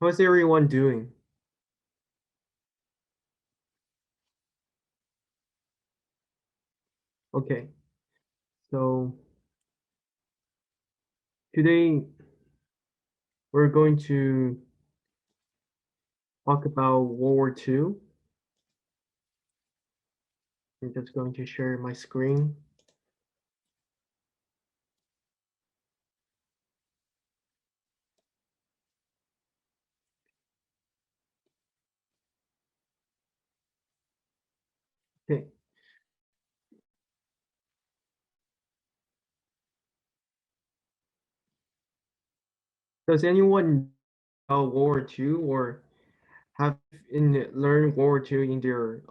How's everyone doing? Okay, so today we're going to talk about World War II. I'm just going to share my screen. Okay, does anyone know World War II or have learned World War II in their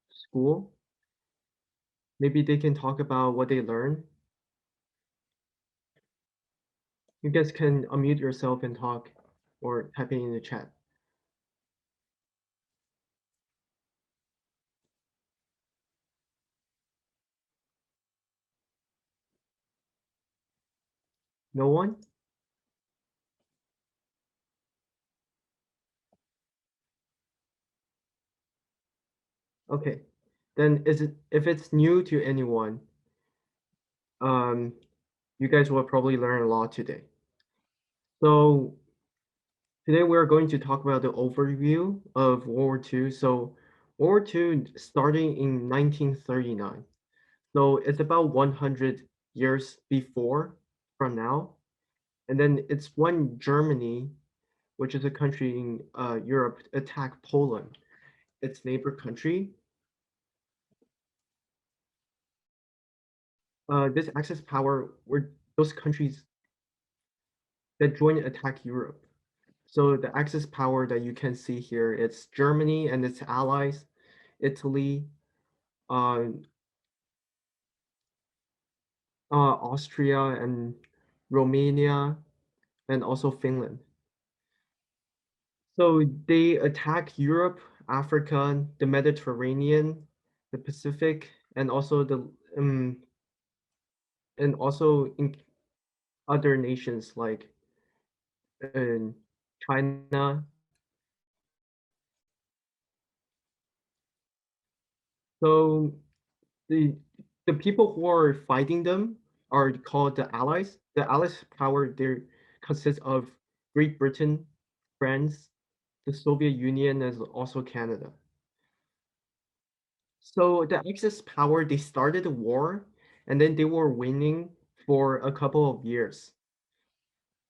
school? Maybe they can talk about what they learned. You guys can unmute yourself and talk or type it in the chat. No one? Okay, then if it's new to anyone, um, you guys will probably learn a lot today. So today we're going to talk about the overview of World War II. So World War II starting in 1939. So it's about 100 years before from now. And then it's when Germany, which is a country in Europe, attacked Poland, its neighbor country. This Axis power were those countries that joined attack Europe. So the Axis power that you can see here, it's Germany and its allies, Italy, uh, Austria and Romania, and also Finland. So they attack Europe, Africa, the Mediterranean, the Pacific, and also um, in other nations like in China. So the the people who are fighting them are called the Allies. The Allies power there consists of Great Britain, France, the Soviet Union, as also Canada. So the Axis power, they started the war and then they were winning for a couple of years.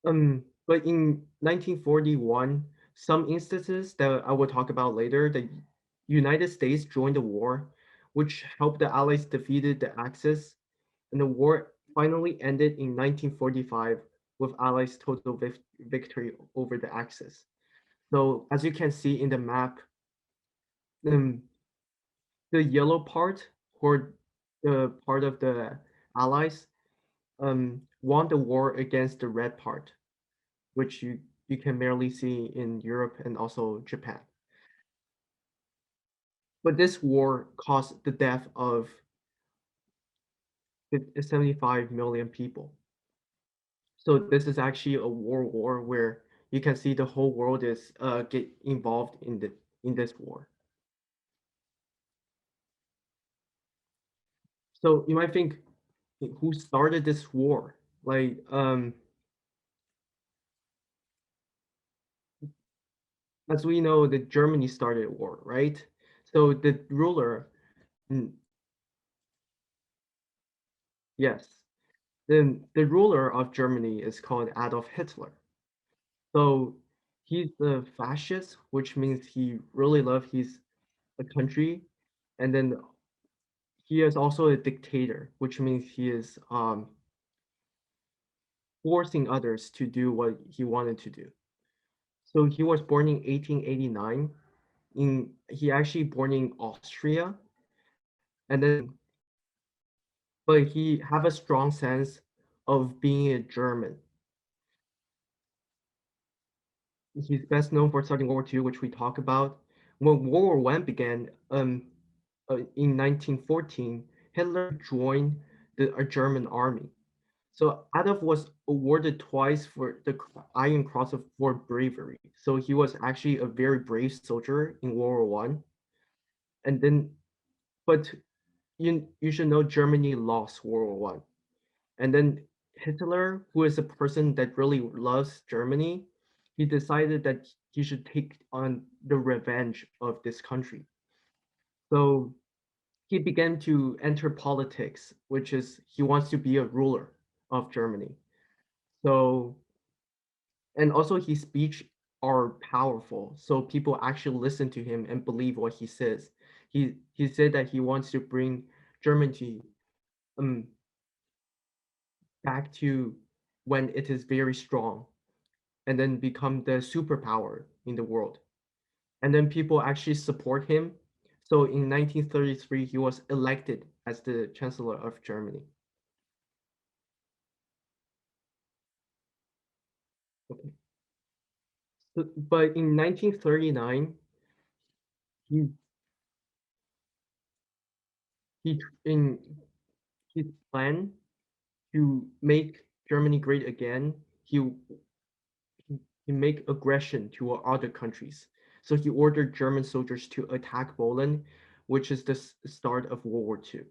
But in 1941, some instances that I will talk about later, the United States joined the war, which helped the Allies defeated the Axis, and the war finally ended in 1945 with Allies' total victory over the Axis. So as you can see in the map, um, the yellow part or the part of the Allies won the war against the red part, which you can merely see in Europe and also Japan. But this war caused the death of 75 million people. So this is actually a war where you can see the whole world is get involved in this war. So you might think, who started this war? Like as we know, the Germany started war, right? So the ruler, mm, yes, the ruler of Germany is called Adolf Hitler. So he's a fascist, which means he really loves his country, and then he is also a dictator, which means he is forcing others to do what he wanted to do. So he was born in 1889. He actually born in Austria, and then but he have a strong sense of being a German. He's best known for starting World War II, which we talk about. When World War One began, in 1914, Hitler joined the German army. So Adolf was awarded twice for the Iron Cross for bravery. So he was actually a very brave soldier in World War I. And then, but you should know Germany lost World War I. And then Hitler, who is a person that really loves Germany, he decided that he should take on the revenge of this country. So he began to enter politics, which is he wants to be a ruler of Germany. So, and also his speech are powerful, so people actually listen to him and believe what he says. He said that he wants to bring Germany um back to when it is very strong and then become the superpower in the world. And then people actually support him. So in 1933, he was elected as the Chancellor of Germany. Okay. So, but in 1939, he he in his plan to make Germany great again, he make aggression to other countries. So he ordered German soldiers to attack Poland, which is the start of World War II.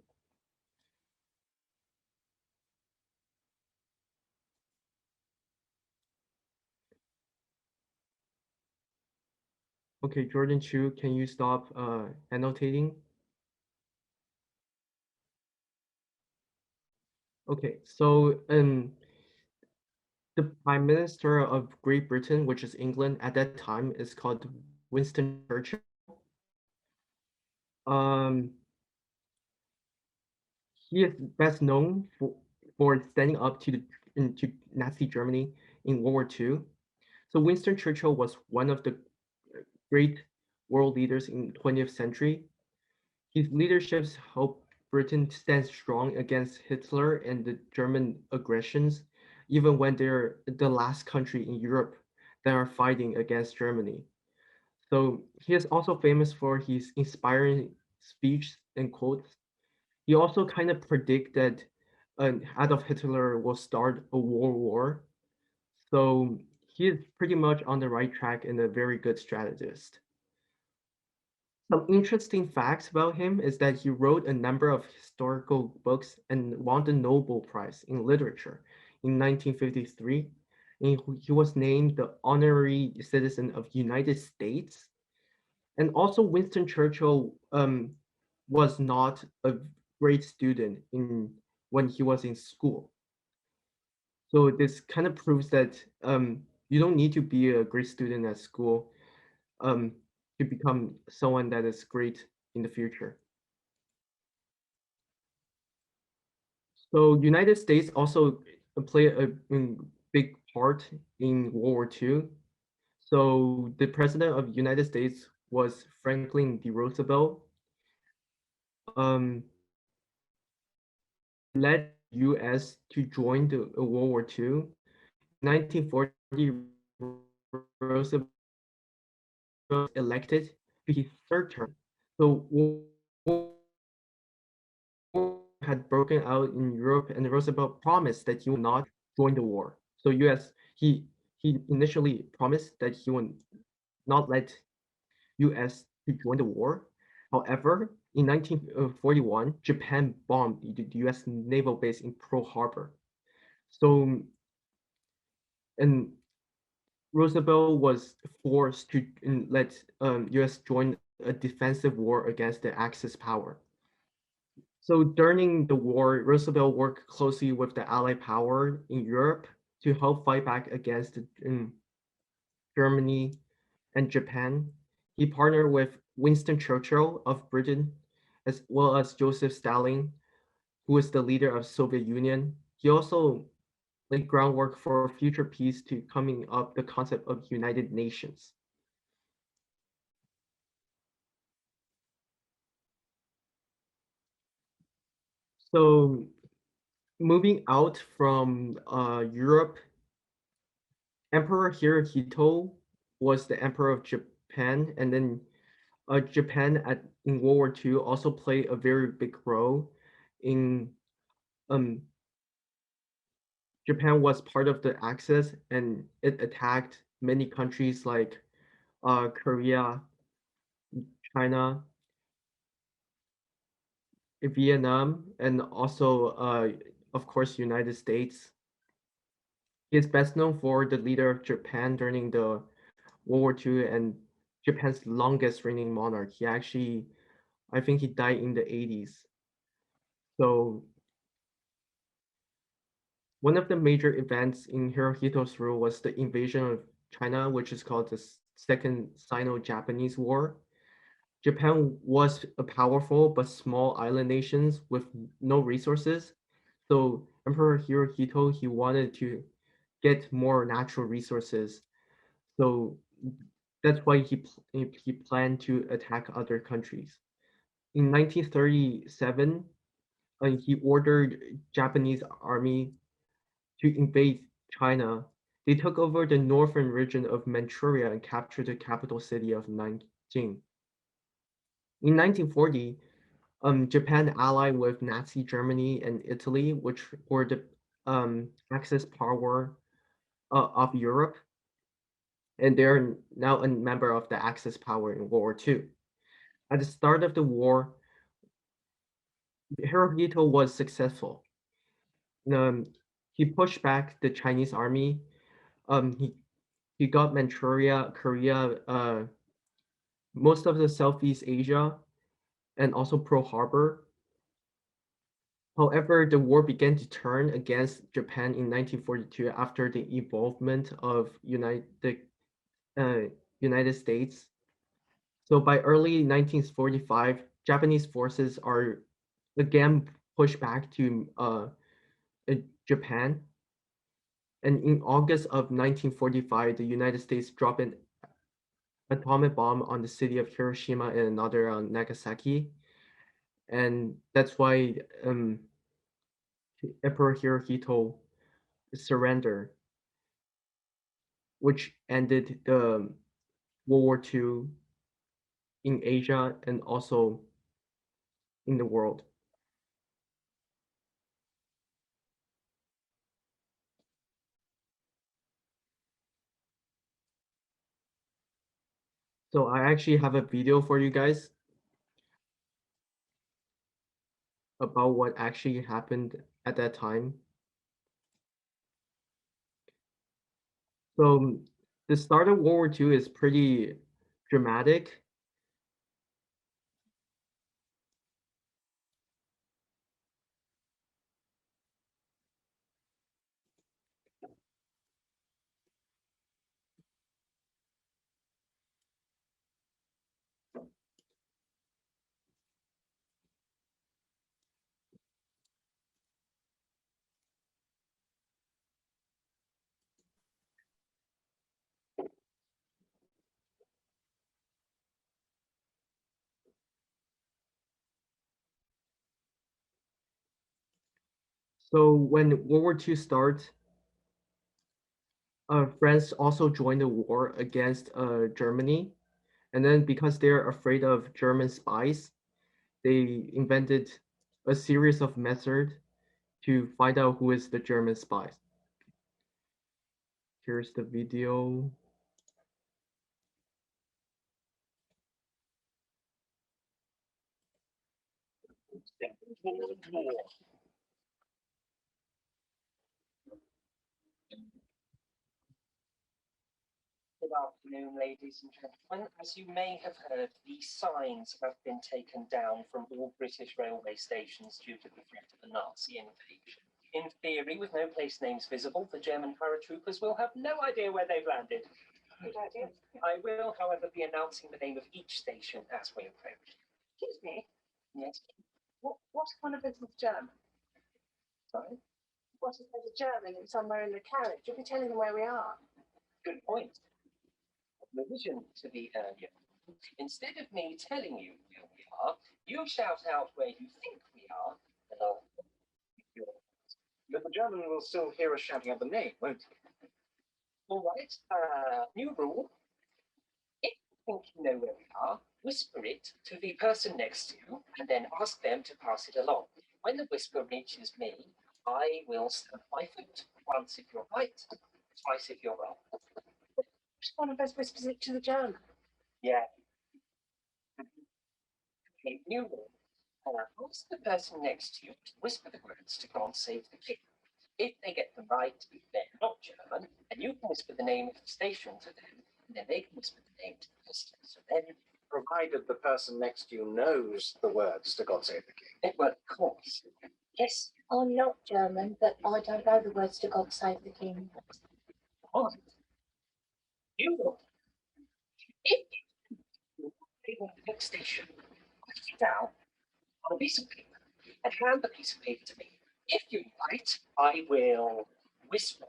Okay, Jordan Chu, can you stop annotating? Okay, so the Prime Minister of Great Britain, which is England at that time, is called Winston Churchill. Um, he is best known for standing up to Nazi Germany in World War II. So Winston Churchill was one of the great world leaders in 20th century. His leadership helped Britain stand strong against Hitler and the German aggressions, even when they're the last country in Europe that are fighting against Germany. So he is also famous for his inspiring speech and quotes. He also kind of predicted Adolf Hitler will start a world war. So he is pretty much on the right track and a very good strategist. Some interesting facts about him is that he wrote a number of historical books and won the Nobel Prize in Literature in 1953. And he was named the honorary citizen of United States. And also Winston Churchill was not a great student in when he was in school. So this kind of proves that you don't need to be a great student at school um, to become someone that is great in the future. So United States also play a big part in World War II. So the president of United States was Franklin D. Roosevelt. Um, led U.S. to join the World War II. 1940, Roosevelt was elected to his third term. So war had broken out in Europe, and Roosevelt promised that he would not join the war. So U.S. he initially promised that he would not let U.S. to join the war. However, in 1941, Japan bombed the U.S. naval base in Pearl Harbor. So, and Roosevelt was forced to let U.S. join a defensive war against the Axis power. So during the war, Roosevelt worked closely with the Allied power in Europe to help fight back against Germany and Japan. He partnered with Winston Churchill of Britain, as well as Joseph Stalin, who is the leader of Soviet Union. He also laid groundwork for future peace to coming up the concept of United Nations. So moving out from Europe, Emperor Hirohito was the emperor of Japan, and then Japan in World War II also played a very big role in um, Japan was part of the Axis and it attacked many countries like Korea, China, Vietnam, and also, of course, United States. He is best known for the leader of Japan during the World War II and Japan's longest reigning monarch. He actually, I think he died in the 80s. So one of the major events in Hirohito's rule was the invasion of China, which is called the Second Sino-Japanese War. Japan was a powerful but small island nation with no resources. So Emperor Hirohito, he wanted to get more natural resources. So that's why he planned to attack other countries. In 1937, he ordered Japanese army to invade China. They took over the northern region of Manchuria and captured the capital city of Nanjing. In 1940, Japan allied with Nazi Germany and Italy, which were the Axis power of Europe, and they're now a member of the Axis power in World War II. At the start of the war, Hirohito was successful. Um, he pushed back the Chinese army. He got Manchuria, Korea, most of the Southeast Asia, and also Pearl Harbor. However, the war began to turn against Japan in 1942 after the involvement of uh, United States. So by early 1945, Japanese forces are again pushed back to Japan. And in August of 1945, the United States dropped an atomic bomb on the city of Hiroshima and another on Nagasaki. And that's why Emperor Hirohito surrendered, which ended the World War II in Asia and also in the world. So I actually have a video for you guys about what actually happened at that time. So the start of World War II is pretty dramatic. So when World War II starts, France also joined the war against Germany. And then because they're afraid of German spies, they invented a series of methods to find out who is the German spies. Here's the video. Good afternoon, ladies and gentlemen. As you may have heard, the signs have been taken down from all British railway stations due to the threat of a Nazi invasion. In theory, with no place names visible, the German paratroopers will have no idea where they've landed. Good idea. I will, however, be announcing the name of each station as we approach. Excuse me? Yes. What's one of us is German? Sorry? What if there's a German and somewhere in the carriage? You'll be telling them where we are. Good point. Revision to the earlier. Instead of me telling you where we are, you shout out where you think we are, and I'll. But the German will still hear us shouting out the name, won't he? All right. New rule. If you think you know where we are, whisper it to the person next to you, and then ask them to pass it along. When the whisper reaches me, I will stamp my foot Once if you're right, twice if you're wrong. Just one of us whispers it to the German. Yeah. Okay, new rule. Ask the person next to you to whisper the words to God Save the King. If they get them right, they're not German, and you can whisper the name of the station to them, and then they can whisper the name to the listener. So then, Provided the person next to you knows the words to God Save the King. well, of course. Yes, I'm not German, but I don't know the words to God Save the King. All right. You will. If you want the next station, write it down on a piece of paper and hand the piece of paper to me. If you're right, I will whisper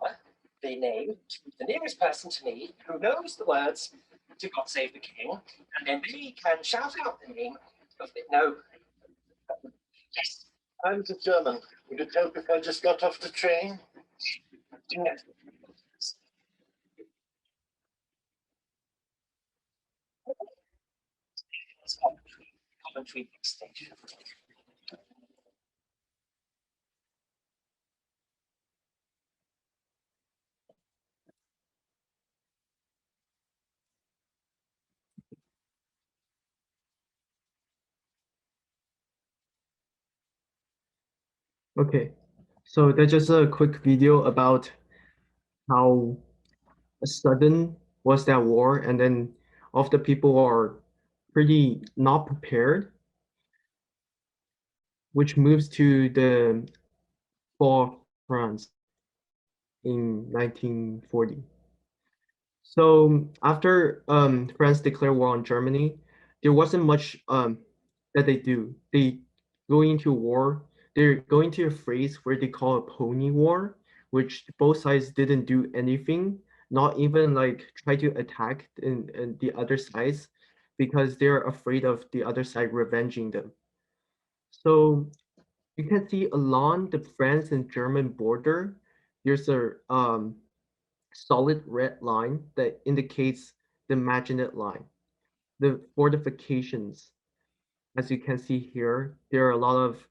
the name to the nearest person to me who knows the words to God Save the King, and then they can shout out the name of the. No. Yes. I'm the German. Would it help if I just got off the train? No. It's Coventry next station. Okay, so that's just a quick video about how sudden was that war, and then all of the people are pretty not prepared, which moves to the fall of France in 1940. So after France declared war on Germany, there wasn't much that they do. They go into war. They're going to a phrase where they call a pony war, which both sides didn't do anything, not even like try to attack in the other sides, because they're afraid of the other side revenging them. So you can see along the France and German border, there's a solid red line that indicates the Maginot Line. The fortifications, as you can see here, there are a lot of,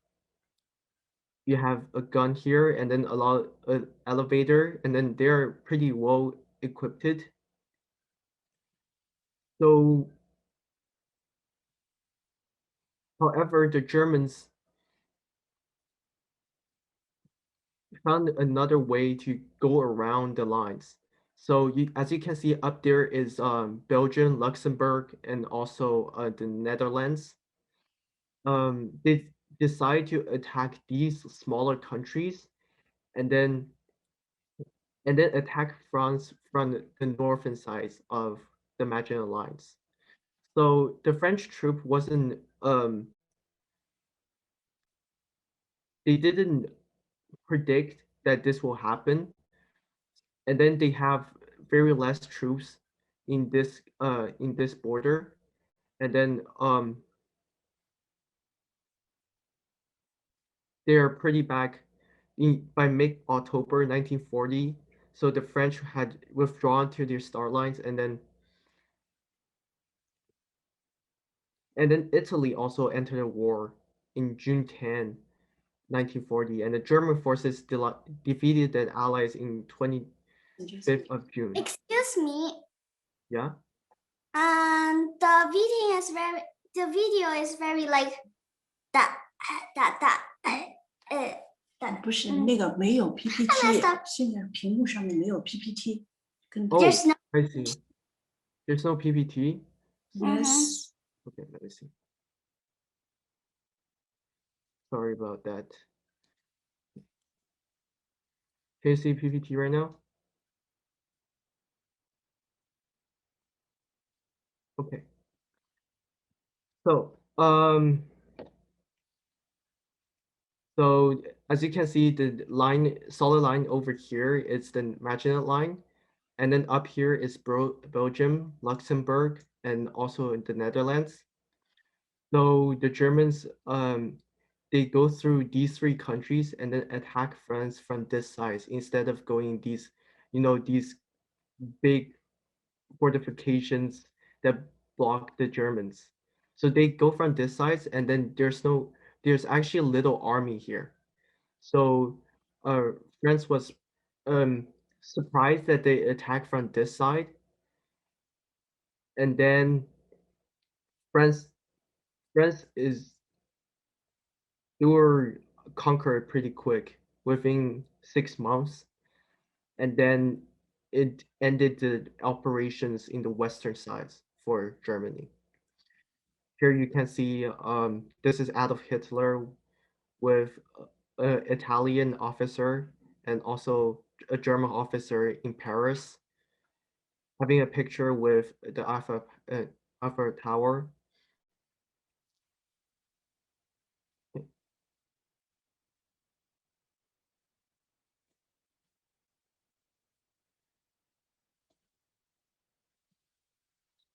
you have a gun here and then a lot of elevator, and then they're pretty well equipped. So, however, the Germans found another way to go around the lines. So as you can see up there is Belgium, Luxembourg, and also the Netherlands. They decide to attack these smaller countries, and then attack France from the northern sides of the Maginot Lines. So the French troop wasn't they didn't predict that this will happen, and then they have very less troops in this border, and then they are pretty back by mid-October 1940. So the French had withdrawn to their start lines, and then Italy also entered the war in June 10, 1940, and the German forces defeated the Allies in 25th of June. Excuse me. Yeah. And the video is very like that. 不是那个没有 PPT， Stop. 现在屏幕上面没有 PPT， 跟 Oh, There's no. I see. There's no PPT. Yes， Okay, let me see. Sorry about that. Can you see PPT right now? Okay. So, so as you can see, the line, solid line over here is the Maginot Line, and then up here is Belgium, Luxembourg, and also the Netherlands. So the Germans, they go through these three countries and then attack France from this side instead of going these, these big fortifications that block the Germans. So they go from this side, and then there's actually a little army here. So France was surprised that they attacked from this side, and then France France is they were conquered pretty quick within 6 months, and then it ended the operations in the western sides for Germany. Here you can see this is Adolf Hitler with an Italian officer and also a German officer in Paris having a picture with the Eiffel Tower.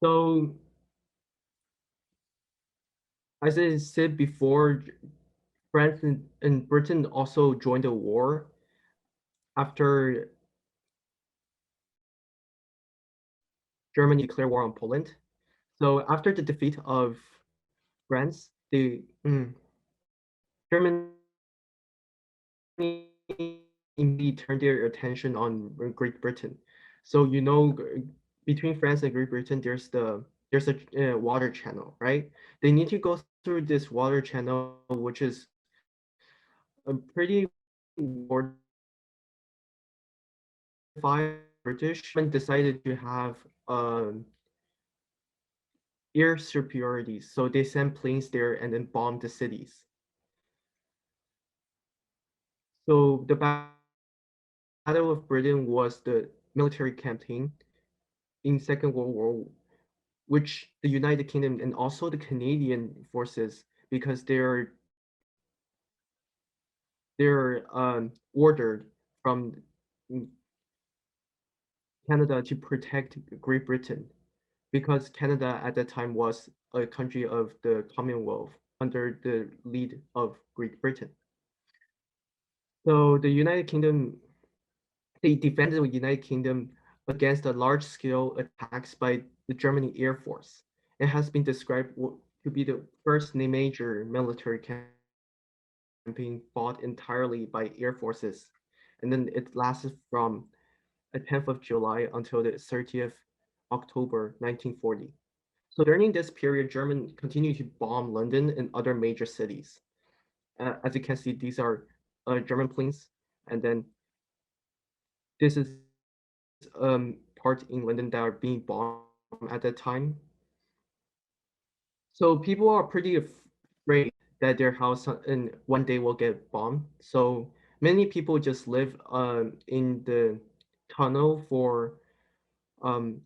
So, as I said before, France and Britain also joined the war after Germany declared war on Poland. So after the defeat of France, Germany immediately turned their attention on Great Britain. So between France and Great Britain, there's a water channel, right? They need to go through this water channel, which is a pretty British and decided to have air superiority. So they sent planes there and then bombed the cities. So the Battle of Britain was the military campaign in Second World War, which the United Kingdom and also the Canadian forces, because they're ordered from Canada to protect Great Britain, because Canada at that time was a country of the Commonwealth under the lead of Great Britain. So the United Kingdom, they defended the United Kingdom against the large-scale attacks by the German Air Force. It has been described to be the first major military campaign fought entirely by air forces, and then it lasted from the 10th of July until the 30th October 1940. So during this period, Germany continued to bomb London and other major cities. As you can see, these are German planes, and then this is parts in London that are being bombed at that time. So people are pretty afraid that their house in one day will get bombed. So many people just live in the tunnel um,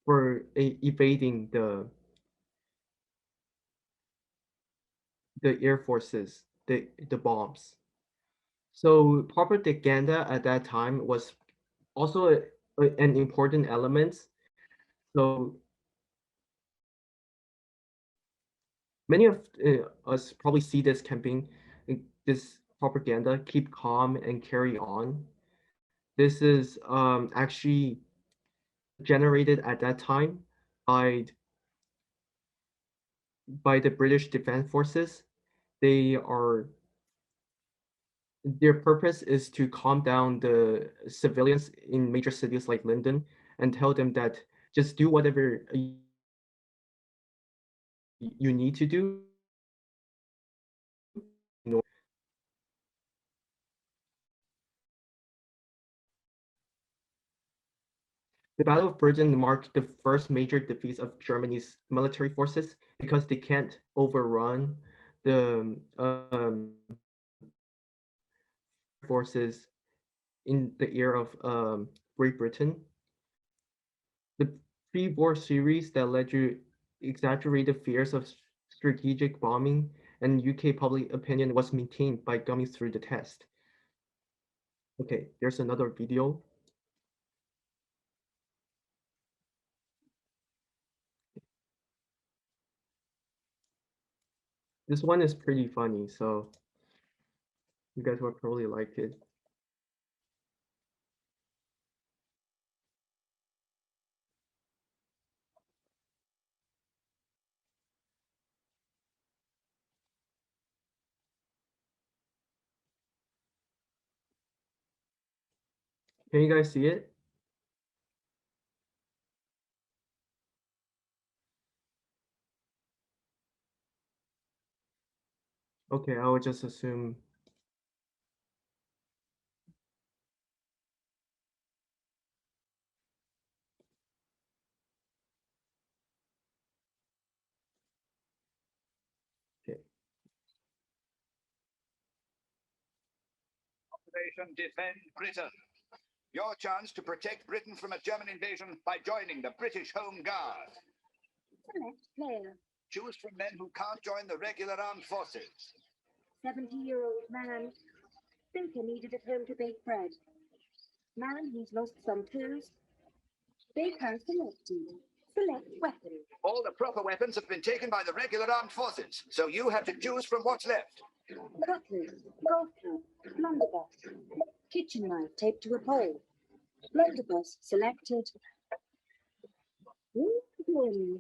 for evading the air forces, the bombs. So propaganda at that time was also an important element. So many of us probably see this campaign, this propaganda, keep calm and carry on. This is actually generated at that time by the British Defense Forces. They are Their purpose is to calm down the civilians in major cities like London and tell them that just do whatever you need to do. The Battle of Britain marked the first major defeat of Germany's military forces because they can't overrun the forces in the era of Great Britain. The pre-war series that led to exaggerated fears of strategic bombing and UK public opinion was maintained by going through the test. Okay, there's another video. This one is pretty funny, so you guys will probably like it. Can you guys see it? Okay, I would just assume. Okay. Operation Defend Britain. Your chance to protect Britain from a German invasion by joining the British Home Guard. Select player. Choose from men who can't join the regular armed forces. 70-year-old man. Baker needed at home to bake bread. Man who's lost some toes. Baker selected. Select weapon. All the proper weapons have been taken by the regular armed forces, so you have to choose from what's left. Cutlery. Golf club. Blunderbuss. Kitchen knife taped to a pole. Blunderbuss selected. Win.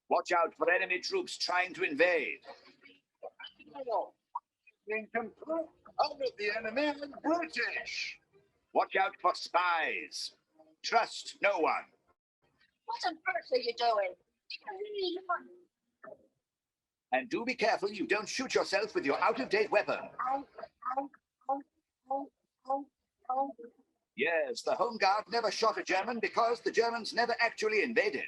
Watch out for enemy troops trying to invade. All of the enemy are British. Watch out for spies. Trust no one. What on earth are you doing? And do be careful you don't shoot yourself with your out-of-date weapon. Yes, the Home Guard never shot a German because the Germans never actually invaded.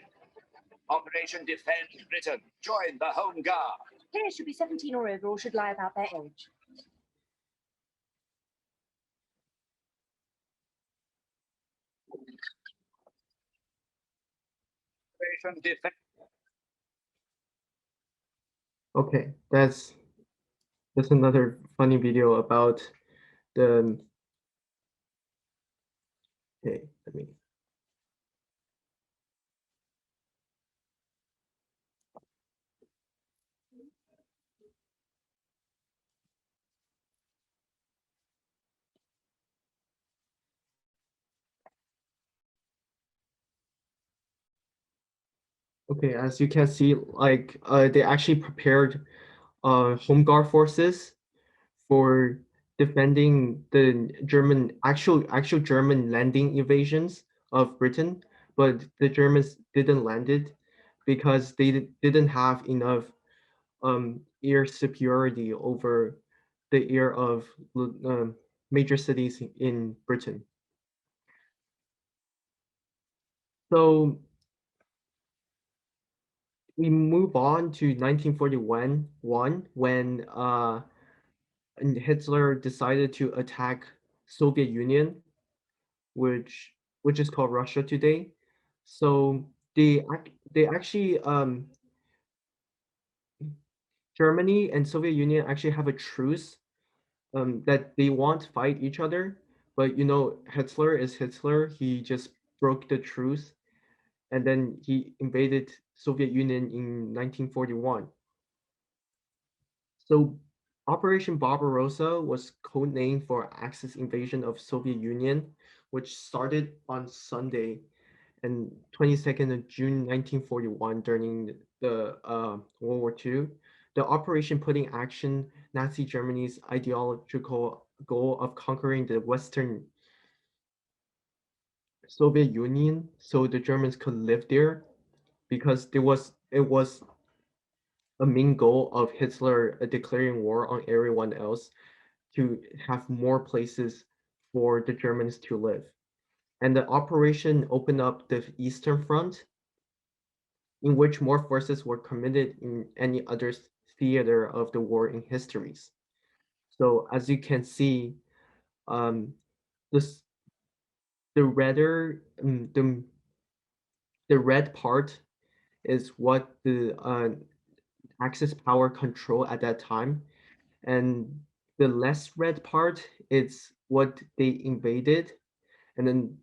Operation Defend Britain. Join the Home Guard. Players should be 17 or over or should lie about their age. Operation Defend. Okay, that's another funny video about the. Okay, let me. Okay, as you can see, like they actually prepared home guard forces for defending the actual German landing invasions of Britain, but the Germans didn't land it because they didn't have enough air superiority over the air of major cities in Britain. So we move on to 1941 when and Hitler decided to attack Soviet Union, which is called Russia today. So they actually Germany and Soviet Union actually have a truce that they want to fight each other, but you know Hitler is Hitler. He just broke the truce, and then he invaded Soviet Union in 1941. So Operation Barbarossa was codenamed for Axis invasion of Soviet Union, which started on Sunday and 22nd of June 1941 during the World War II. The operation put in action Nazi Germany's ideological goal of conquering the Western Soviet Union so the Germans could live there because it was a main goal of Hitler declaring war on everyone else to have more places for the Germans to live. And the operation opened up the Eastern Front, in which more forces were committed in any other theater of the war in histories. So as you can see, this the redder the red part is what the Axis power control at that time, and the less red part is what they invaded, and then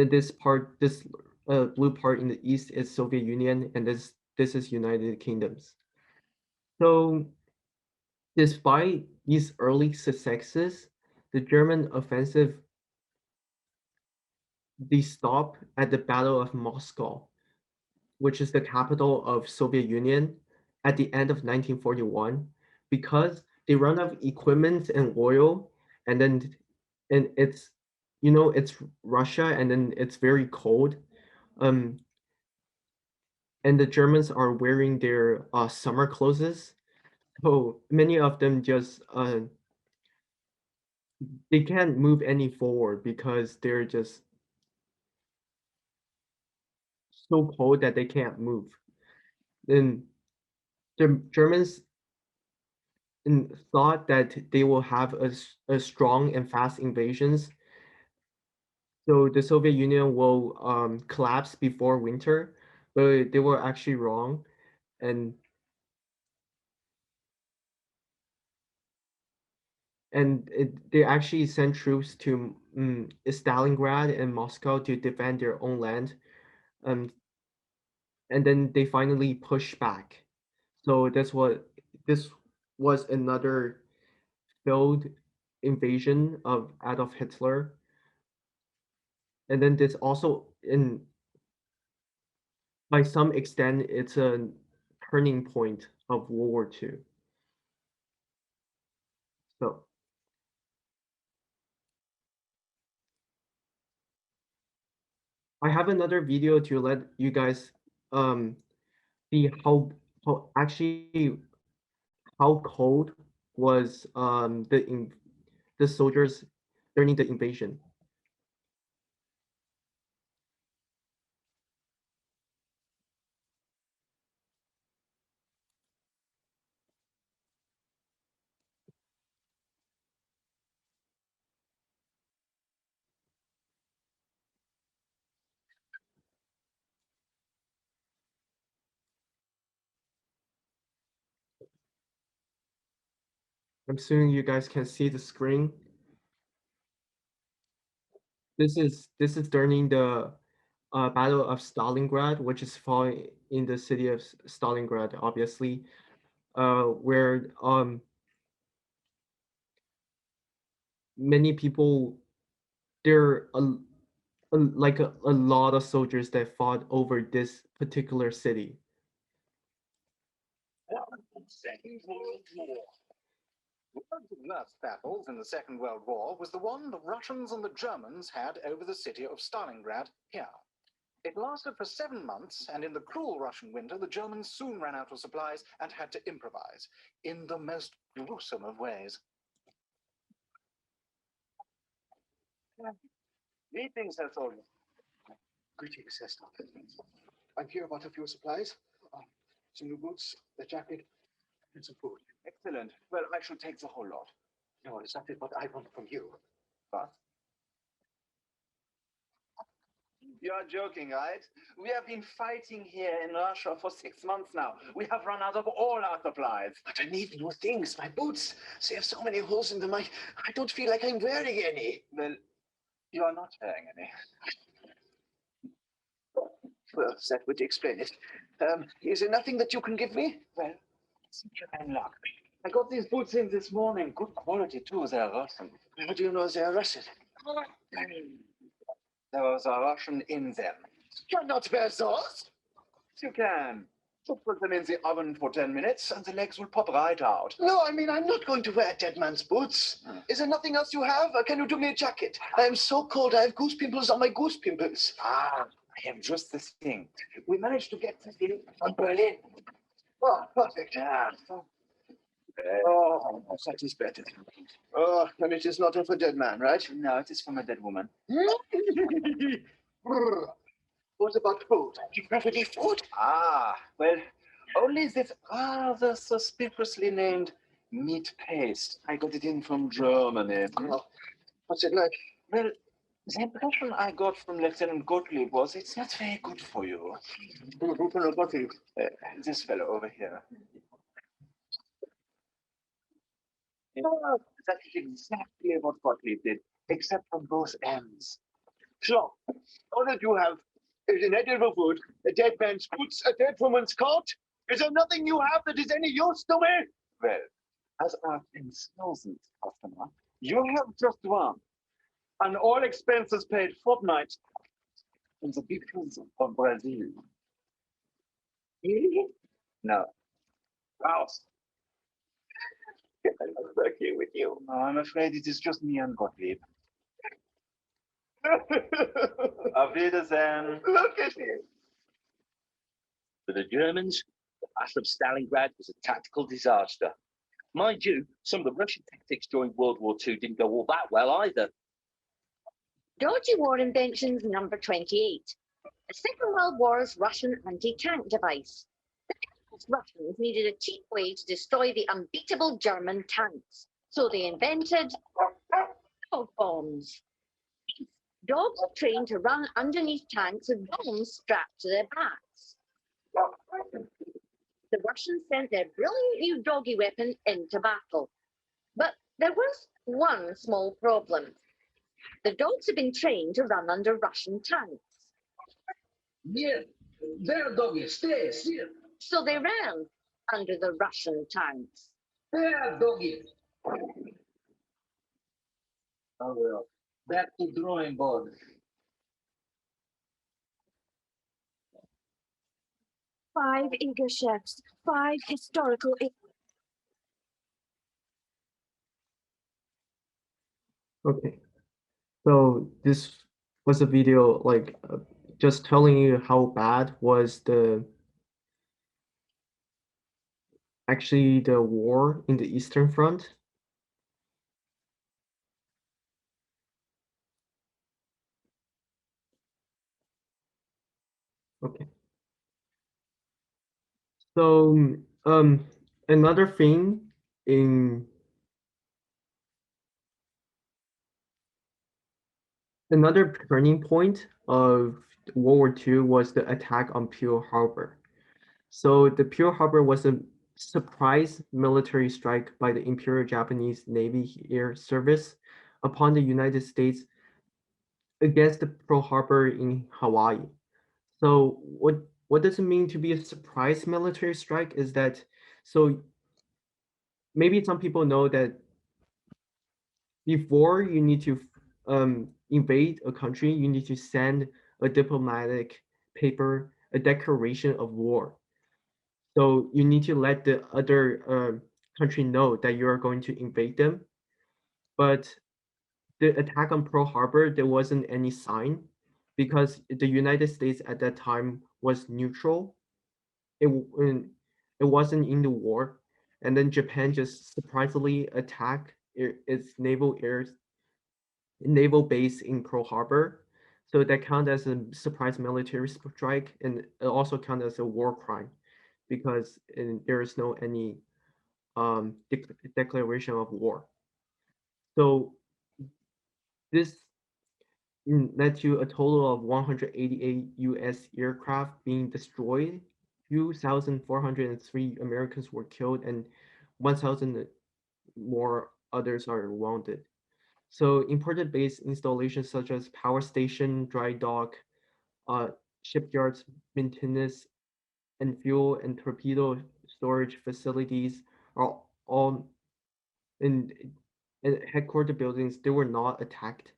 this blue part in the east is Soviet Union, and this is United Kingdoms. So despite these early successes, the German offensive they stop at the Battle of Moscow, which is the capital of Soviet Union, at the end of 1941, because they run out of equipment and oil, and then and it's you know, it's Russia and then it's very cold. Um, and the Germans are wearing their summer clothes. So many of them just they can't move any forward because they're just so cold that they can't move. Then the Germans thought that they will have a strong and fast invasions, so the Soviet Union will collapse before winter, but they were actually wrong, and they actually sent troops to Stalingrad and Moscow to defend their own land, um, and then they finally pushed back. So this was another failed invasion of Adolf Hitler, and then this also in by some extent it's a turning point of World War II. So I have another video to let you guys um, see how actually how cold was the soldiers during the invasion. I'm assuming you guys can see the screen. This is during the Battle of Stalingrad, which is fought in the city of Stalingrad, obviously, where many people there are a lot of soldiers that fought over this particular city. Second World War. One of the worst battles in the Second World War was the one the Russians and the Germans had over the city of Stalingrad here. It lasted for 7 months, and in the cruel Russian winter, the Germans soon ran out of supplies and had to improvise in the most gruesome of ways. Greetings, Herr Soldier. Greetings, Herr Stalingrad. I'm here about a few supplies, some new boots, a jacket, and some food. Excellent. Well, I shall take the whole lot. No, exactly what I want from you. But you are joking, right? We have been fighting here in Russia for 6 months now. We have run out of all our supplies. But I need new things. My boots, they have so many holes in them. I don't feel like I'm wearing any. Well, you are not wearing any. Well, that would explain it. Is there nothing that you can give me? Well, seek your own luck. I got these boots in this morning. Good quality, too. They are Russian. How do you know they're Russian? There was a Russian in them. You're not wear those. You can. Just put them in the oven for 10 minutes and the legs will pop right out. No, I mean, I'm not going to wear a dead man's boots. Is there nothing else you have? Can you do me a jacket? I am so cold. I have goose pimples on my goose pimples. Ah, I have just the thing. We managed to get this in from Berlin. Oh, perfect. Yeah. Oh, that is better. Oh, and it is not of a dead man, right? No, it is from a dead woman. What about food? Do you have any food? Ah, well, only this rather suspiciously named meat paste. I got it in from Germany. Oh, what's it like? Well, the impression I got from Lieutenant Gottlieb was it's not very good for you. Lieutenant Gottlieb. This fellow over here. That is exactly what Gottlieb did, except from both ends. So, all that you have is inedible food, a dead man's boots, a dead woman's coat. Is there nothing you have that is any use to me? Well, as our 10,000th customer, you have just one. An all expenses paid fortnight in the big hills of Brazil. Really? No. House. I love working with you. No, I'm afraid it is just me and Gottlieb. Auf Wiedersehen. Look at him. For the Germans, the Battle of Stalingrad was a tactical disaster. Mind you, some of the Russian tactics during World War II didn't go all that well either. Dodgy War Inventions number 28. The Second World War's Russian anti-tank device. The Russians needed a cheap way to destroy the unbeatable German tanks, so they invented dog bombs. Dogs are trained to run underneath tanks with bombs strapped to their backs. The Russians sent their brilliant new doggy weapon into battle. But there was one small problem. The dogs had been trained to run under Russian tanks. Yeah, there, doggy, stay, sit. So they ran under the Russian tanks. There, doggy. Oh well, back to drawing board. 5 eager chefs, 5 historical. Okay, so this was a video like just telling you how bad was actually the war in the Eastern Front. Okay. So another thing in another turning point of World War II was the attack on Pearl Harbor. So the Pearl Harbor was a surprise military strike by the Imperial Japanese Navy Air Service upon the United States against the Pearl Harbor in Hawaii. So what does it mean to be a surprise military strike? Is that so maybe some people know that before you need to invade a country, you need to send a diplomatic paper, a declaration of war. So you need to let the other country know that you are going to invade them. But the attack on Pearl Harbor, there wasn't any sign because the United States at that time was neutral. It wasn't in the war, and then Japan just surprisingly attacked its naval base in Pearl Harbor. So that count as a surprise military strike, and it also count as a war crime because there is no any declaration of war. So this led to a total of 188 U.S. aircraft being destroyed. 2,403 Americans were killed, and 1,000 more others are wounded. So imported base installations such as power station, dry dock, uh, shipyards, maintenance, and fuel and torpedo storage facilities are all in, in headquarter buildings. They were not attacked,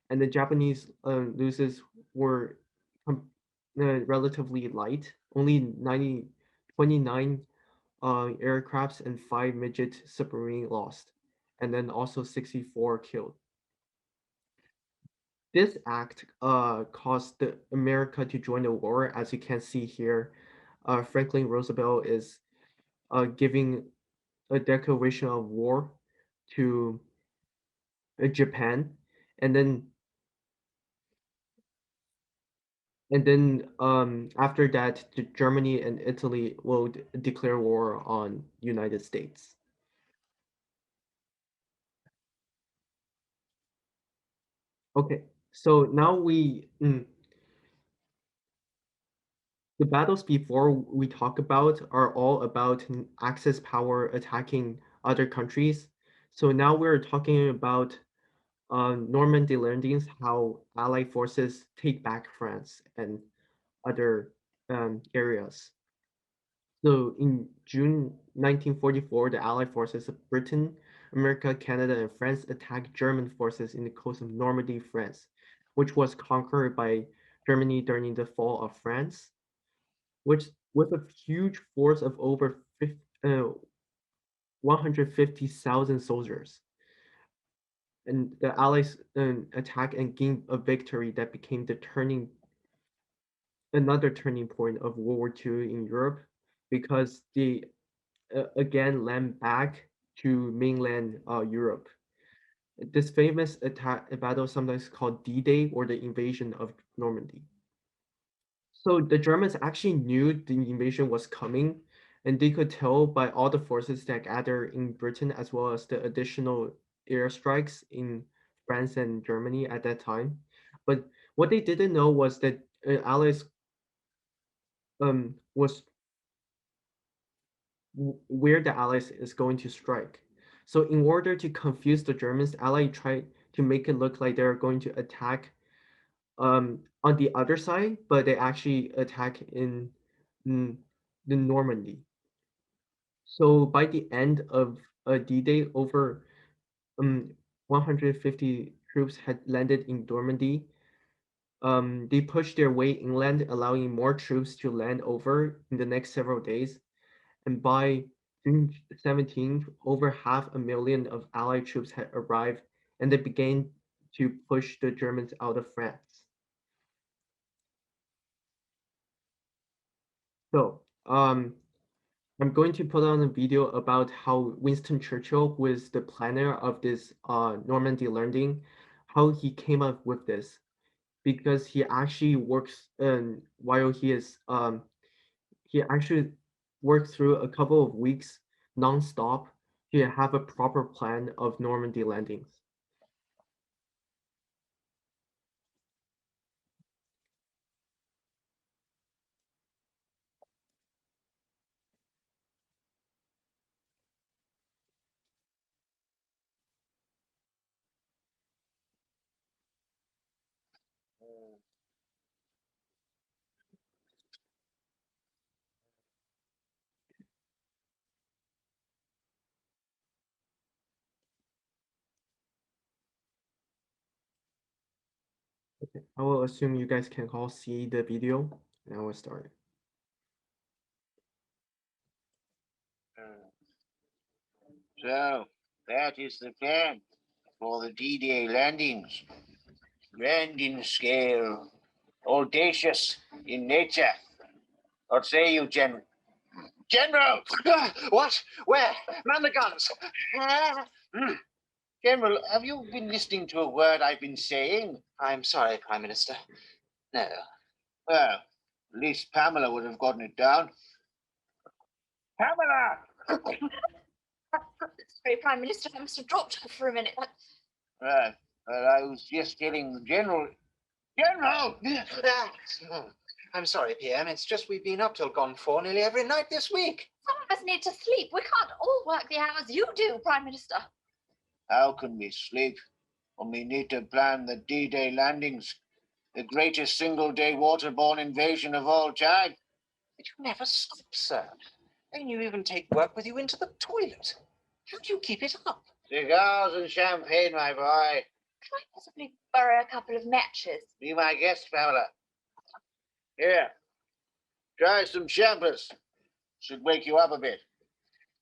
and the Japanese losses were relatively light. Only 29 aircrafts and 5 midget submarine lost, and then also 64 killed. This act caused America to join the war. As you can see here, Franklin Roosevelt is giving a declaration of war to Japan, and then after that, Germany and Italy will declare war on United States. Okay, so now the battles before we talk about are all about Axis power attacking other countries. So now we're talking about Normandy Landings, how Allied forces take back France and other areas. So in June 1944, the Allied forces of Britain, America, Canada, and France attacked German forces in the coast of Normandy, France, which was conquered by Germany during the fall of France, which with a huge force of over 150,000 soldiers. and the Allies attacked and gained a victory that became another turning point of World War II in Europe, because they again land back to mainland Europe. This famous battle, sometimes called D-Day or the invasion of Normandy. So the Germans actually knew the invasion was coming, and they could tell by all the forces that gathered in Britain, as well as the additional airstrikes in France and Germany at that time. But what they didn't know was that Allies was where the Allies is going to strike. So in order to confuse the Germans, Allies tried to make it look like they're going to attack on the other side, but they actually attack in the Normandy. So by the end of D-Day, over 150 troops had landed in Normandy. They pushed their way inland, allowing more troops to land over in the next several days. And by June 17th, over 500,000 of Allied troops had arrived, and they began to push the Germans out of France. So, I'm going to put on a video about how Winston Churchill, who is the planner of this Normandy landing, how he came up with this, because he actually works while he actually worked through a couple of weeks nonstop to have a proper plan of Normandy landings. Okay, I will assume you guys can all see the video, and I will start. So that is the plan for the D-Day landings. Grand in scale, audacious in nature. What say you, General? General! What? Where? Man the guns! General, have you been listening to a word I've been saying? I'm sorry, Prime Minister. No. Well, at least Pamela would have gotten it down. Pamela! Sorry, Prime Minister, I must have dropped her for a minute. Right. Well, I was just telling the General. General! I'm sorry, PM. It's just we've been up till gone 4 nearly every night this week. Some of us need to sleep. We can't all work the hours you do, Prime Minister. How can we sleep when we need to plan the D-Day landings, the greatest single-day waterborne invasion of all time? But you never stop, sir. And you even take work with you into the toilet. How do you keep it up? Cigars and champagne, my boy. Could I possibly borrow a couple of matches? Be my guest, Pamela. Here, try some champers. Should wake you up a bit.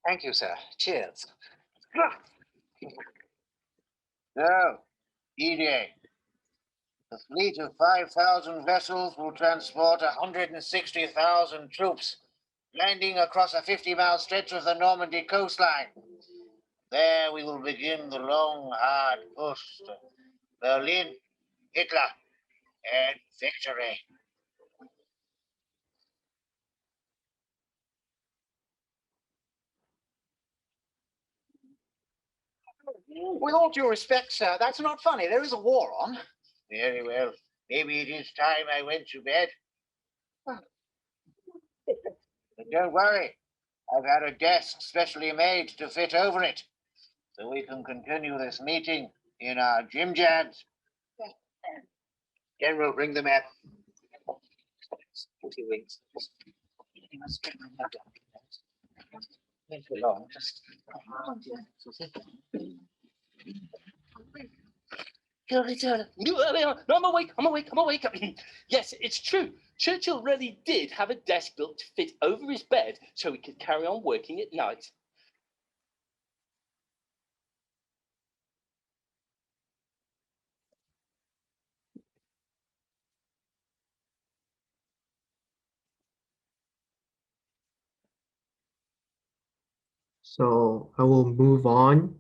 Thank you, sir. Cheers. So, D-Day. The fleet of 5,000 vessels will transport 160,000 troops, landing across a 50-mile stretch of the Normandy coastline. There we will begin the long, hard push to Berlin, Hitler, and victory. With all due respect, sir, that's not funny. There is a war on. Very well. Maybe it is time I went to bed. But don't worry. I've had a desk specially made to fit over it, so we can continue this meeting in our Jim Jams. General, bring the map. 40 weeks. No, I'm awake. Yes, it's true. Churchill really did have a desk built to fit over his bed so he could carry on working at night. So I will move on.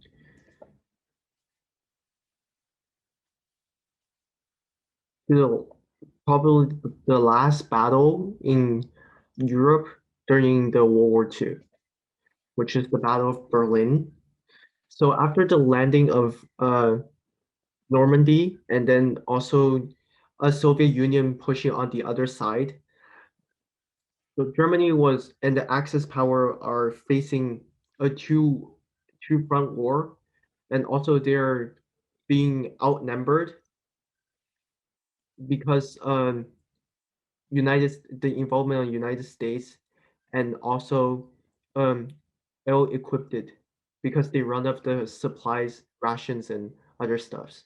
To probably the last battle in Europe during the World War II, which is the Battle of Berlin. So after the landing of Normandy and then also a Soviet Union pushing on the other side, so Germany was and the Axis power are facing a two front war, and also they're being outnumbered because the involvement of United States and also um, ill-equipped because they run out of the supplies, rations, and other stuffs.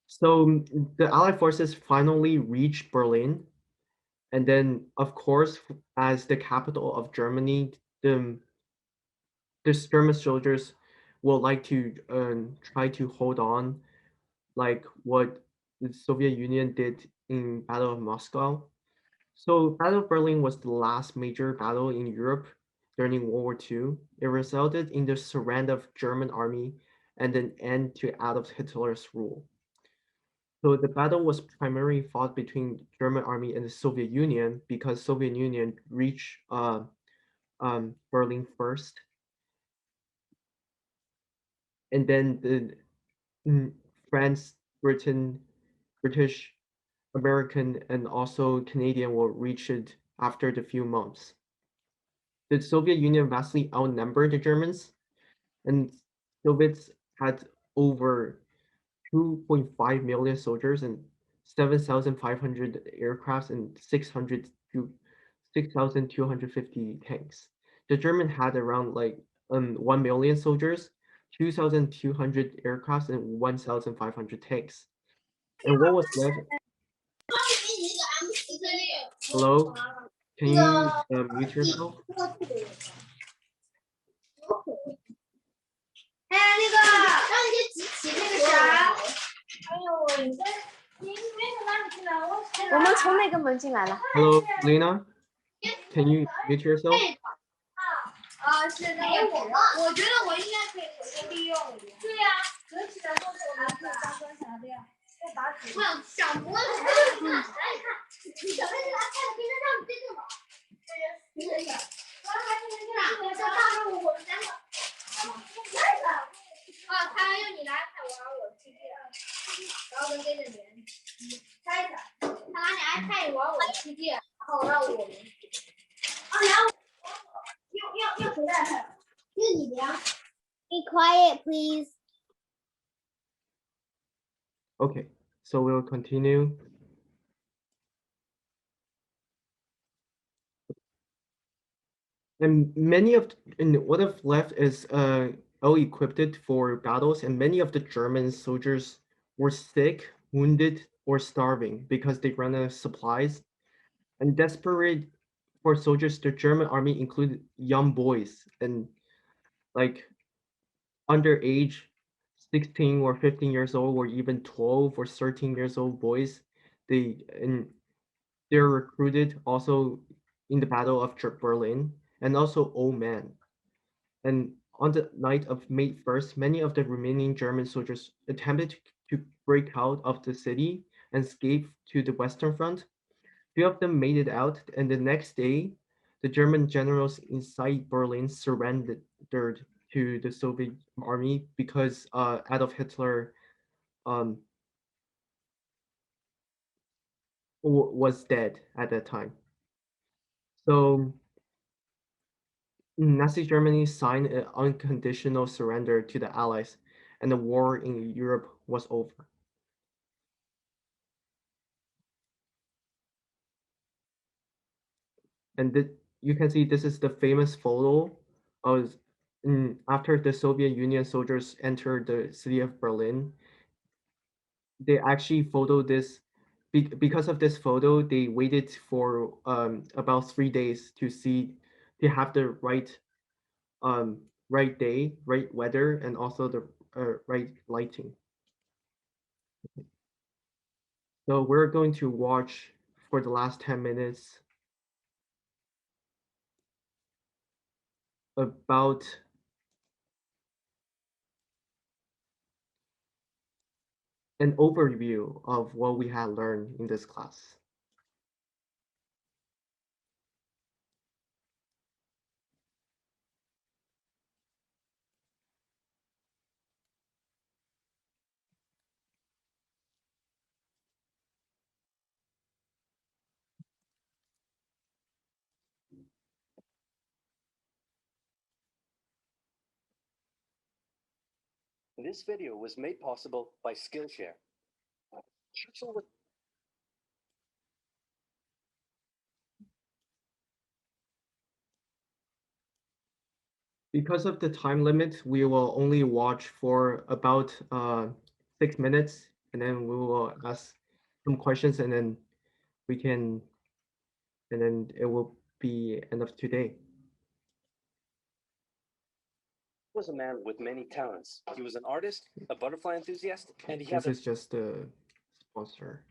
So the Allied forces finally reached Berlin, and then of course, as the capital of Germany, the German soldiers will like to try to hold on, like what the Soviet Union did in Battle of Moscow. So Battle of Berlin was the last major battle in Europe during World War II. It resulted in the surrender of German army and an end to Adolf Hitler's rule. So the battle was primarily fought between German army and the Soviet Union because Soviet Union reached Berlin first, and then France, Britain, British, American, and also Canadian will reach it after the few months. The Soviet Union vastly outnumbered the Germans, and Soviets had over 2.5 million soldiers and 7,500 aircrafts and 6,250 tanks. The German had around like 1 million soldiers, 2,200 aircrafts, and 1,500 tanks. And what was left? Hello, can you mute yourself? 哎呀，那个让你给集齐那个啥。哎呦，你没从哪里进来？我们从那个门进来了。Hello, Lena, can you mute yourself? 是那个我觉得我应该可以回去利用。对呀，折起来放在我们可以当砖啥的呀。打纸。想多了。小妹子来看的冰箱上这个吧。对呀。我到时候我们三个。他用你来看玩，我去这，然后跟着连。猜一下，他拿你 iPad 玩我的世界，然后让我们。然后要谁的 iPad？ 就是你的呀。Be quiet, please. Okay, so we'll continue. And what have left is ill-equipped for battles, and many of the German soldiers were sick, wounded, or starving because they ran out of supplies. And desperate for soldiers, the German army included young boys and like underage 16 or 15 years old, or even 12 or 13 years old boys. They're recruited also in the Battle of Berlin, and also old men. And on the night of May 1st, many of the remaining German soldiers attempted to break out of the city and escape to the Western Front. Few of them made it out, and the next day, the German generals inside Berlin surrendered to the Soviet army because Adolf Hitler um, was dead at that time. So Nazi Germany signed an unconditional surrender to the Allies, and the war in Europe was over. And you can see this is the famous photo of after the Soviet Union soldiers entered the city of Berlin. They actually photo this because of this photo. They waited for about 3 days to have the right day, right weather, and also the right lighting. So we're going to watch for the last 10 minutes about an overview of what we had learned in this class. This video was made possible by Skillshare. Churchill was Because of the time limit, we will only watch for about 6 minutes, and then we will ask some questions, and then it will be end of today. a man with many talents. He was an artist, a butterfly enthusiast, and he This had is just the sponsor.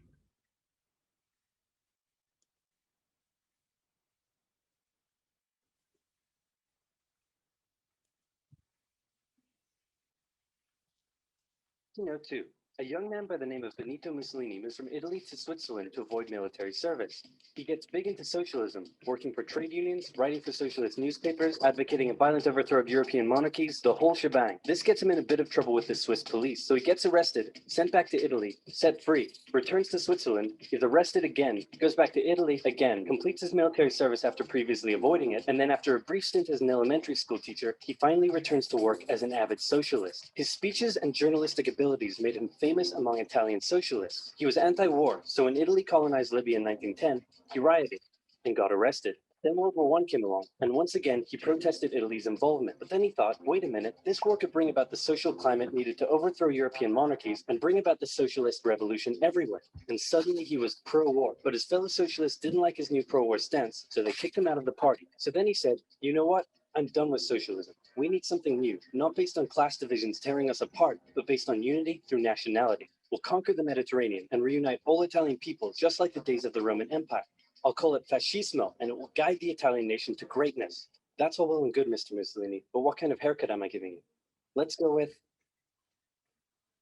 too. A young man by the name of Benito Mussolini moves from Italy to Switzerland to avoid military service. He gets big into socialism, working for trade unions, writing for socialist newspapers, advocating a violent overthrow of European monarchies, the whole shebang. This gets him in a bit of trouble with the Swiss police, so he gets arrested, sent back to Italy, set free, returns to Switzerland, is arrested again, goes back to Italy again, completes his military service after previously avoiding it, and then after a brief stint as an elementary school teacher, he finally returns to work as an avid socialist. His speeches and journalistic abilities made him famous among Italian socialists. He was anti-war, so when Italy colonized Libya in 1910, he rioted and got arrested. Then World War I came along, and once again, he protested Italy's involvement. But then he thought, wait a minute, this war could bring about the social climate needed to overthrow European monarchies and bring about the socialist revolution everywhere. And suddenly he was pro-war. But his fellow socialists didn't like his new pro-war stance, so they kicked him out of the party. So then he said, you know what? I'm done with socialism. We need something new, not based on class divisions tearing us apart, but based on unity through nationality. We'll conquer the Mediterranean and reunite all Italian people, just like the days of the Roman Empire. I'll call it fascismo, and it will guide the Italian nation to greatness. That's all well and good, Mr. Mussolini, but what kind of haircut am I giving you? Let's go with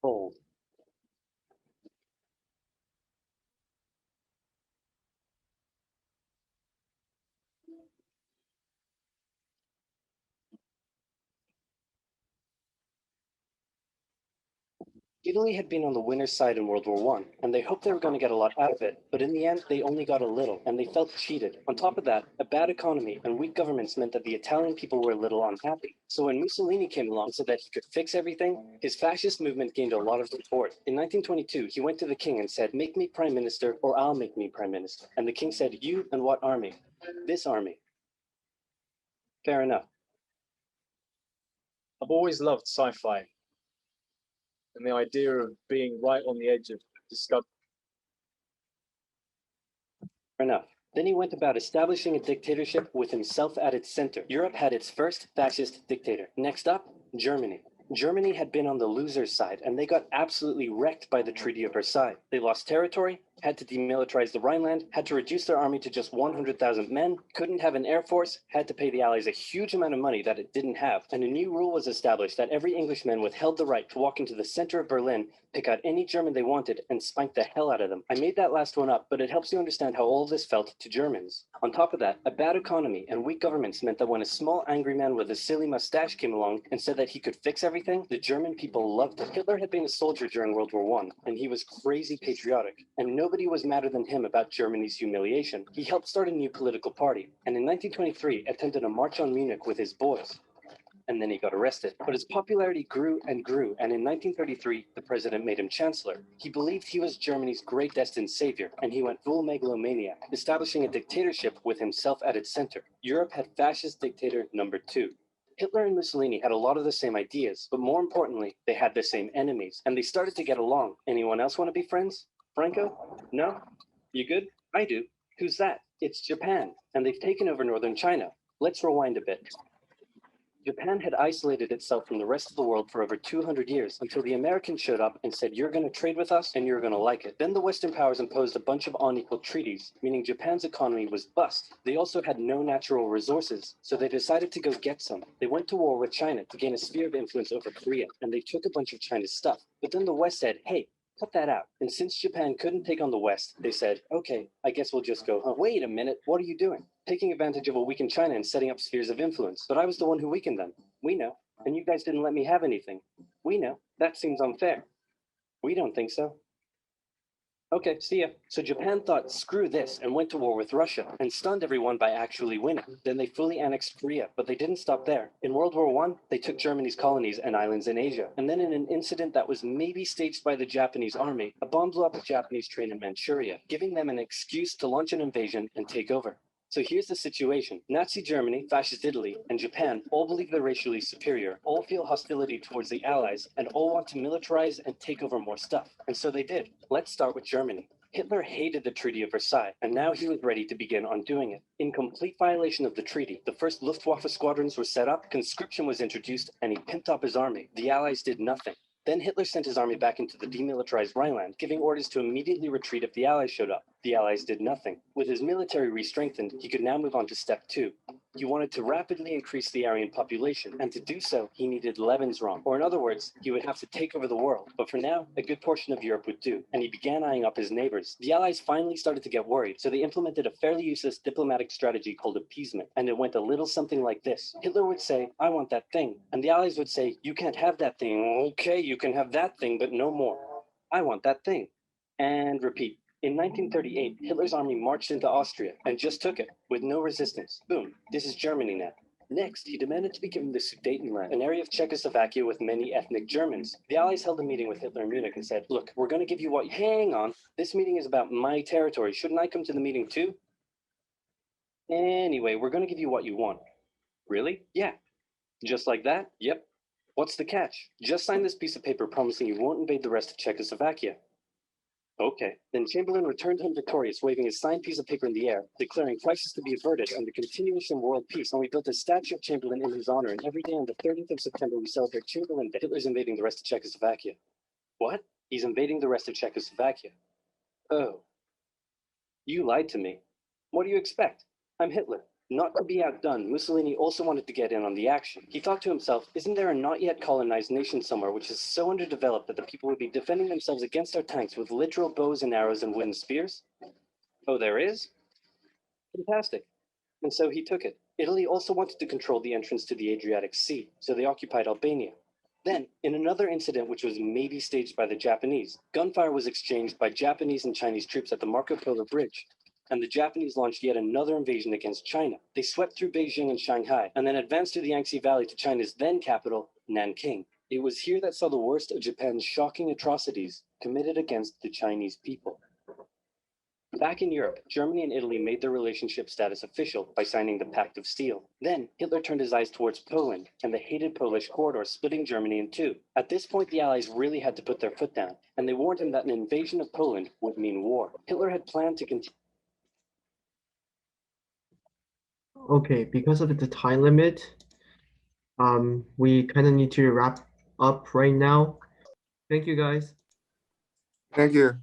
bold. Italy had been on the winner's side in World War I, and they hoped they were going to get a lot out of it, but in the end, they only got a little, and they felt cheated. On top of that, a bad economy and weak governments meant that the Italian people were a little unhappy. So when Mussolini came along so that he could fix everything, his fascist movement gained a lot of support. In 1922, he went to the king and said, make me prime minister or I'll make me prime minister. And the king said, you and what army? This army. Fair enough. I've always loved sci-fi and the idea of being right on the edge of discovery. Fair enough. Then he went about establishing a dictatorship with himself at its center. Europe had its first fascist dictator. Next up, Germany. Germany had been on the loser's side, and they got absolutely wrecked by the Treaty of Versailles. They lost territory, had to demilitarize the Rhineland, had to reduce their army to just 100,000 men, couldn't have an air force, had to pay the Allies a huge amount of money that it didn't have, and a new rule was established that every Englishman withheld the right to walk into the center of Berlin, pick out any German they wanted, and spank the hell out of them. I made that last one up, but it helps you understand how all this felt to Germans. On top of that, a bad economy and weak governments meant that when a small angry man with a silly mustache came along and said that he could fix everything, the German people loved it. Hitler had been a soldier during World War I, and he was crazy patriotic, and nobody was madder than him about Germany's humiliation. He helped start a new political party, and in 1923 attended a march on Munich with his boys. And then he got arrested. But his popularity grew and grew, and in 1933, the president made him chancellor. He believed he was Germany's great destined savior, and he went full megalomaniac, establishing a dictatorship with himself at its center. Europe had fascist dictator number 2. Hitler and Mussolini had a lot of the same ideas, but more importantly, they had the same enemies, and they started to get along. Anyone else want to be friends? Franco? No? You good? I do. Who's that? It's Japan, and they've taken over northern China. Let's rewind a bit. Japan had isolated itself from the rest of the world for over 200 years until the Americans showed up and said, you're going to trade with us and you're going to like it. Then the Western powers imposed a bunch of unequal treaties, meaning Japan's economy was bust. They also had no natural resources, so they decided to go get some. They went to war with China to gain a sphere of influence over Korea, and they took a bunch of China's stuff. But then the West said, hey, cut that out. And since Japan couldn't take on the West, they said, okay, I guess we'll just go home. Wait a minute, what are you doing? Taking advantage of a weakened China and setting up spheres of influence. But I was the one who weakened them. We know. And you guys didn't let me have anything. We know. That seems unfair. We don't think so. Okay, see ya. So Japan thought, screw this, and went to war with Russia, and stunned everyone by actually winning. Then they fully annexed Korea, but they didn't stop there. In World War I, they took Germany's colonies and islands in Asia. And then in an incident that was maybe staged by the Japanese army, a bomb blew up a Japanese train in Manchuria, giving them an excuse to launch an invasion and take over. So here's the situation. Nazi Germany, Fascist Italy, and Japan all believe they're racially superior, all feel hostility towards the Allies, and all want to militarize and take over more stuff. And so they did. Let's start with Germany. Hitler hated the Treaty of Versailles, and now he was ready to begin undoing it. In complete violation of the treaty, the first Luftwaffe squadrons were set up, conscription was introduced, and he pimped up his army. The Allies did nothing. Then Hitler sent his army back into the demilitarized Rhineland, giving orders to immediately retreat if the Allies showed up. The Allies did nothing. With his military re-strengthened, he could now move on to step 2. He wanted to rapidly increase the Aryan population, and to do so, he needed Lebensraum, or in other words, he would have to take over the world. But for now, a good portion of Europe would do, and he began eyeing up his neighbors. The Allies finally started to get worried, so they implemented a fairly useless diplomatic strategy called appeasement, and it went a little something like this. Hitler would say, I want that thing, and the Allies would say, you can't have that thing. Okay, you can have that thing, but no more. I want that thing. And repeat. In 1938, Hitler's army marched into Austria and just took it, with no resistance. Boom, this is Germany now. Next, he demanded to be given the Sudetenland, an area of Czechoslovakia with many ethnic Germans. The Allies held a meeting with Hitler in Munich and said, look, we're going to give you what... Hang on, this meeting is about my territory. Shouldn't I come to the meeting too? Anyway, we're going to give you what you want. Really? Yeah. Just like that? Yep. What's the catch? Just sign this piece of paper promising you won't invade the rest of Czechoslovakia. Okay. Then Chamberlain returned home victorious, waving his signed piece of paper in the air, declaring crisis to be averted and the continuation of world peace. And we built a statue of Chamberlain in his honor, and every day on the 30th of September we celebrate Chamberlain Day. Hitler's invading the rest of Czechoslovakia. What? He's invading the rest of Czechoslovakia. Oh. You lied to me. What do you expect? I'm Hitler. Not to be outdone, Mussolini also wanted to get in on the action. He thought to himself, isn't there a not yet colonized nation somewhere which is so underdeveloped that the people would be defending themselves against our tanks with literal bows and arrows and wooden spears? Oh, there is? Fantastic. And so he took it. Italy also wanted to control the entrance to the Adriatic Sea, so they occupied Albania. Then, in another incident which was maybe staged by the Japanese, gunfire was exchanged by Japanese and Chinese troops at the Marco Polo Bridge. And the Japanese launched yet another invasion against China. They swept through Beijing and Shanghai, and then advanced through the Yangtze Valley to China's then capital, Nanking. It was here that saw the worst of Japan's shocking atrocities committed against the Chinese people. Back in Europe, Germany and Italy made their relationship status official by signing the Pact of Steel. Then, Hitler turned his eyes towards Poland and the hated Polish corridor, splitting Germany in two. At this point, the Allies really had to put their foot down, and they warned him that an invasion of Poland would mean war. Hitler had planned to continue. Okay, because of the time limit, we kind of need to wrap up right now. Thank you, guys. Thank you.